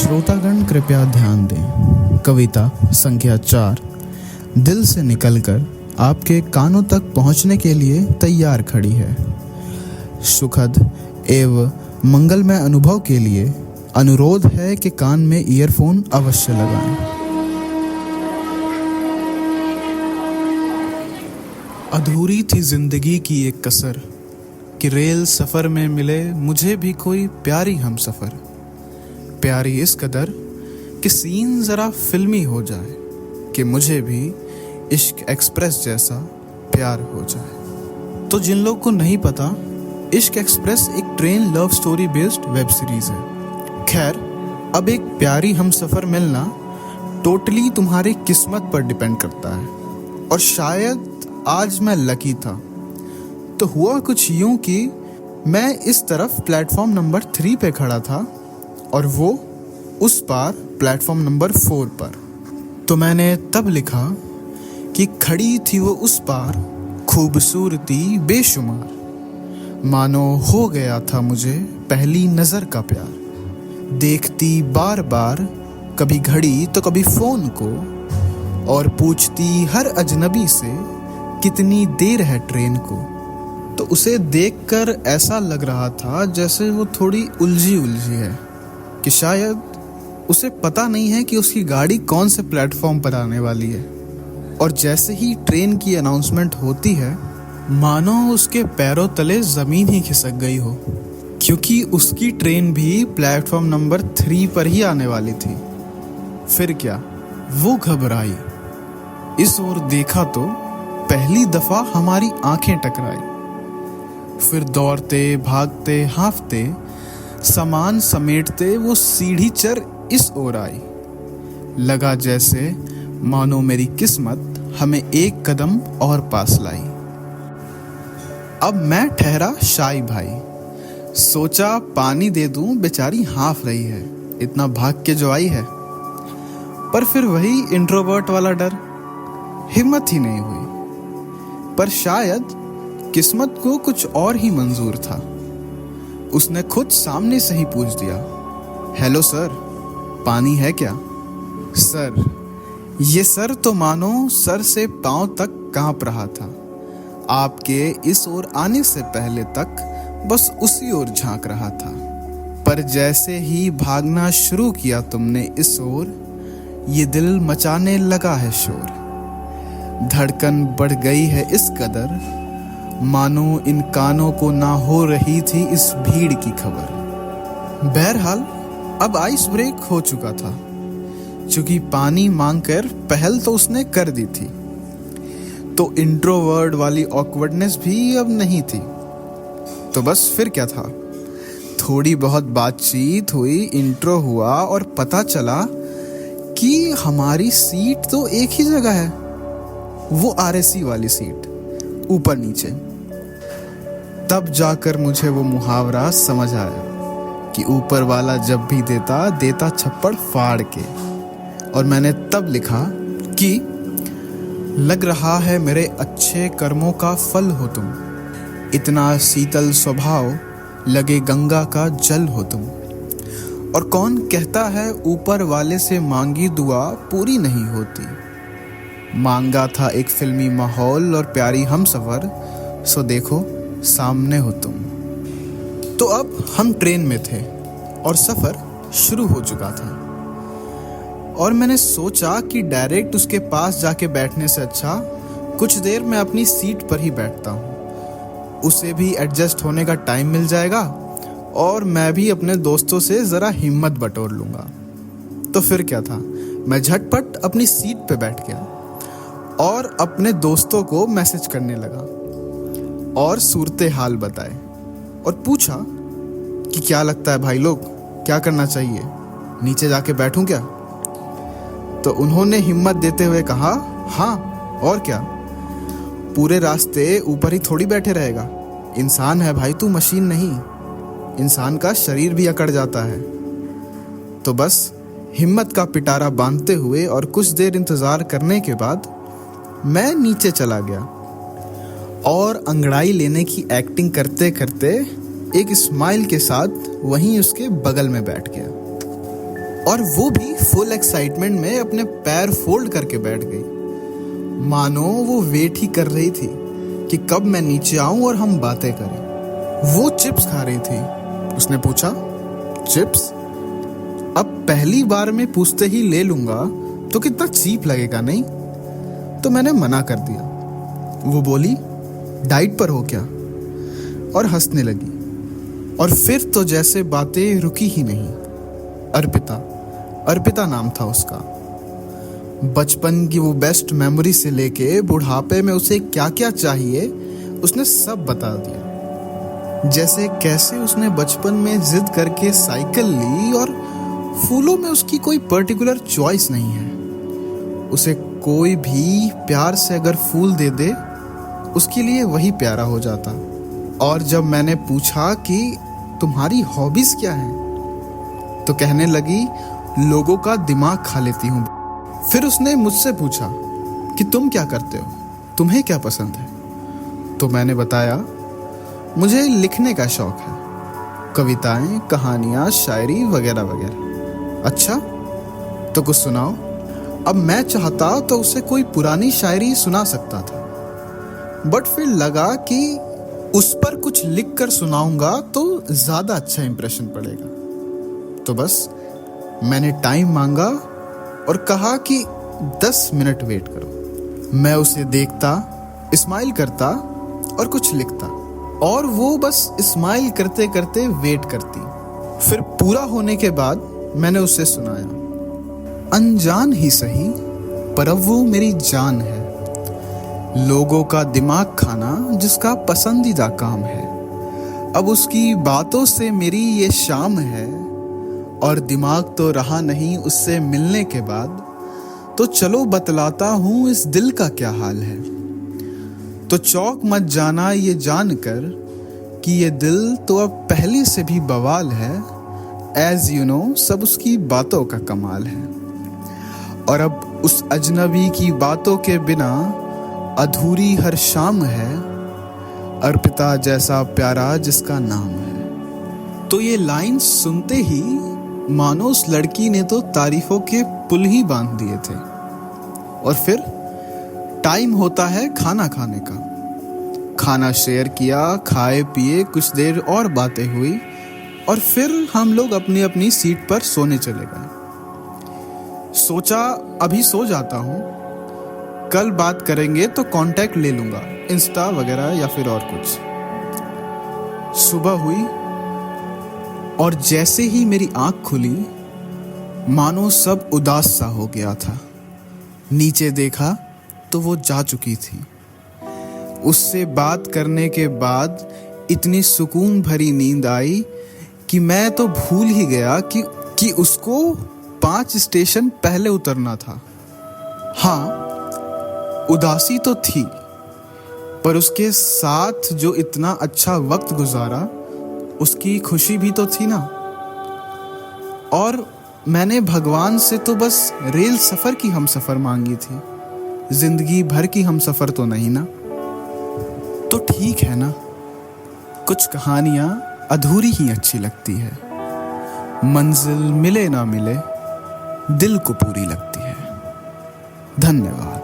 श्रोतागण कृपया ध्यान दें। कविता संख्या 4 दिल से निकलकर आपके कानों तक पहुंचने के लिए तैयार खड़ी है। सुखद एवं मंगलमय अनुभव के लिए अनुरोध है कि कान में ईयरफोन अवश्य लगाएं। अधूरी थी जिंदगी की एक कसर कि रेल सफर में मिले मुझे भी कोई प्यारी हमसफर। प्यारी इस कदर कि सीन जरा फिल्मी हो जाए कि मुझे भी इश्क एक्सप्रेस जैसा प्यार हो जाए। तो जिन लोग को नहीं पता, इश्क एक्सप्रेस एक train love story based web series है। खैर, अब एक प्यारी हमसफर मिलना टोटली तुम्हारी किस्मत पर डिपेंड करता है। और शायद आज मैं लकी था। तो हुआ कुछ यूं कि मैं इस तरफ प्लेटफॉर्म नंबर 3 पे खड़ा था और वो उस पार प्लेटफॉर्म नंबर 4 पर। तो मैंने तब लिखा कि खड़ी थी वो उस पार खूबसूरती बेशुमार, मानो हो गया था मुझे पहली नजर का प्यार। देखती बार बार कभी घड़ी तो कभी फोन को, और पूछती हर अजनबी से कितनी देर है ट्रेन को। तो उसे देखकर ऐसा लग रहा था जैसे वो थोड़ी उलझी है कि शायद उसे पता नहीं है कि उसकी गाड़ी कौन से प्लेटफॉर्म पर आने वाली है। और जैसे ही ट्रेन की अनाउंसमेंट होती है, मानो उसके पैरों तले जमीन ही खिसक गई हो, क्योंकि उसकी ट्रेन भी प्लेटफॉर्म नंबर 3 पर ही आने वाली थी। फिर क्या, वो घबराई, इस ओर देखा तो पहली दफा हमारी आंखें टकराई। फिर दौड़ते भागते हांफते सामान समेटते वो सीढ़ी चढ़ इस ओर आई। लगा जैसे मानो मेरी किस्मत हमें एक कदम और पास लाई। अब मैं ठहरा शाई भाई, सोचा पानी दे दूं, बेचारी हांफ रही है, इतना भाग के जो आई है। पर फिर वही इंट्रोवर्ट वाला डर, हिम्मत ही नहीं हुई। पर शायद किस्मत को कुछ और ही मंजूर था। उसने खुद सामने से ही पूछ दिया, हेलो सर, पानी है क्या? सर, ये सर तो मानो सर से पांव तक कांप रहा था। आपके इस ओर आने से पहले तक बस उसी ओर झांक रहा था। पर जैसे ही भागना शुरू किया तुमने इस ओर, ये दिल मचाने लगा है शोर। धड़कन बढ़ गई है इस कदर, मानो इन कानों को ना हो रही थी इस भीड़ की खबर। बहरहाल अब आइस ब्रेक हो चुका था, क्योंकि पानी मांगकर पहल तो उसने कर दी थी। तो इंट्रोवर्ट वाली ऑकवर्डनेस भी अब नहीं थी। तो बस फिर क्या था, थोड़ी बहुत बातचीत हुई, इंट्रो हुआ और पता चला कि हमारी सीट तो एक ही जगह है, वो RAC वाली सीट, ऊपर नीचे। तब जाकर मुझे वो मुहावरा समझ आया कि ऊपर वाला जब भी देता छप्पड़ फाड़ के। और मैंने तब लिखा कि लग रहा है मेरे अच्छे कर्मों का फल हो तुम, इतना शीतल स्वभाव लगे गंगा का जल हो तुम। और कौन कहता है ऊपर वाले से मांगी दुआ पूरी नहीं होती। मांगा था एक फिल्मी माहौल और प्यारी हमसफर, सो देखो सामने हो तुम। तो अब हम ट्रेन में थे और सफर शुरू हो चुका था। और मैंने सोचा कि डायरेक्ट उसके पास जाके बैठने से अच्छा कुछ देर मैं अपनी सीट पर ही बैठता हूँ। उसे भी एडजस्ट होने का टाइम मिल जाएगा और मैं भी अपने दोस्तों से ज़रा हिम्मत बटोर लूँगा। तो फिर क्या था, मैं झटपट अपनी सीट पे बैठ गया और अपने दोस्तों को मैसेज करने लगा और सूरते हाल बताए और पूछा कि क्या लगता है भाई लोग, क्या करना चाहिए, नीचे जाके बैठूं क्या? तो उन्होंने हिम्मत देते हुए कहा, हाँ और क्या, पूरे रास्ते ऊपर ही थोड़ी बैठे रहेगा, इंसान है भाई तू, मशीन नहीं, इंसान का शरीर भी अकड़ जाता है। तो बस हिम्मत का पिटारा बांधते हुए और कुछ देर इंतजार करने के बाद मैं नीचे चला गया और अंगड़ाई लेने की एक्टिंग करते करते एक स्माइल के साथ वहीं उसके बगल में बैठ गया। और वो भी फुल एक्साइटमेंट में अपने पैर फोल्ड करके बैठ गई, मानो वो वेट ही कर रही थी कि कब मैं नीचे आऊं और हम बातें करें। वो चिप्स खा रही थी। उसने पूछा, चिप्स? अब पहली बार में पूछते ही ले लूंगा तो कितना चीप लगेगा, नहीं? तो मैंने मना कर दिया। वो बोली, डाइट पर हो क्या? और हंसने लगी। और फिर तो जैसे बातें रुकी ही नहीं। अर्पिता नाम था उसका। बचपन की वो बेस्ट मेमोरी से लेके बुढ़ापे में उसे क्या क्या चाहिए उसने सब बता दिया। जैसे कैसे उसने बचपन में जिद करके साइकिल ली और फूलों में उसकी कोई पर्टिकुलर चॉइस नहीं है। उसे कोई भी प्यार से अगर फूल दे दे उसके लिए वही प्यारा हो जाता। और जब मैंने पूछा कि तुम्हारी हॉबीज क्या हैं, तो कहने लगी, लोगों का दिमाग खा लेती हूँ। फिर उसने मुझसे पूछा कि तुम क्या करते हो, तुम्हें क्या पसंद है? तो मैंने बताया, मुझे लिखने का शौक है, कविताएं, कहानियां, शायरी वगैरह वगैरह। अच्छा, तो कुछ सुनाओ। अब मैं चाहता तो उसे कोई पुरानी शायरी सुना सकता था, बट फिर लगा कि उस पर कुछ लिख कर सुनाऊंगा तो ज्यादा अच्छा इंप्रेशन पड़ेगा। तो बस मैंने टाइम मांगा और कहा कि 10 मिनट वेट करो। मैं उसे देखता, स्माइल करता और कुछ लिखता, और वो बस स्माइल करते करते वेट करती। फिर पूरा होने के बाद मैंने उसे सुनाया, अनजान ही सही पर अब वो मेरी जान है, लोगों का दिमाग खाना जिसका पसंदीदा काम है। अब उसकी बातों से मेरी ये शाम है, और दिमाग तो रहा नहीं उससे मिलने के बाद। तो चलो बतलाता हूँ इस दिल का क्या हाल है। तो चौक मत जाना ये जानकर कि ये दिल तो अब पहले से भी बवाल है। एज यू नो, सब उसकी बातों का कमाल है। और अब उस अजनबी की बातों के बिना अधूरी हर शाम है, अर्पिता जैसा प्यारा जिसका नाम है। तो ये लाइन सुनते ही मानो उस लड़की ने तो तारीफों के पुल ही बांध दिए थे। और फिर टाइम होता है खाना खाने का। खाना शेयर किया, खाए पिए, कुछ देर और बातें हुई, और फिर हम लोग अपनी अपनी सीट पर सोने चले गए। सोचा अभी सो जाता हूँ, कल बात करेंगे तो कांटेक्ट ले लूंगा, इंस्टा वगैरह या फिर और कुछ। सुबह हुई और जैसे ही मेरी आंख खुली मानो सब उदास सा हो गया था। नीचे देखा तो वो जा चुकी थी। उससे बात करने के बाद इतनी सुकून भरी नींद आई कि मैं तो भूल ही गया कि उसको 5 स्टेशन पहले उतरना था। हाँ, उदासी तो थी, पर उसके साथ जो इतना अच्छा वक्त गुजारा उसकी खुशी भी तो थी ना। और मैंने भगवान से तो बस रेल सफर की हम सफर मांगी थी, जिंदगी भर की हम सफर तो नहीं ना। तो ठीक है ना, कुछ कहानियां अधूरी ही अच्छी लगती है, मंजिल मिले ना मिले दिल को पूरी लगती है। धन्यवाद।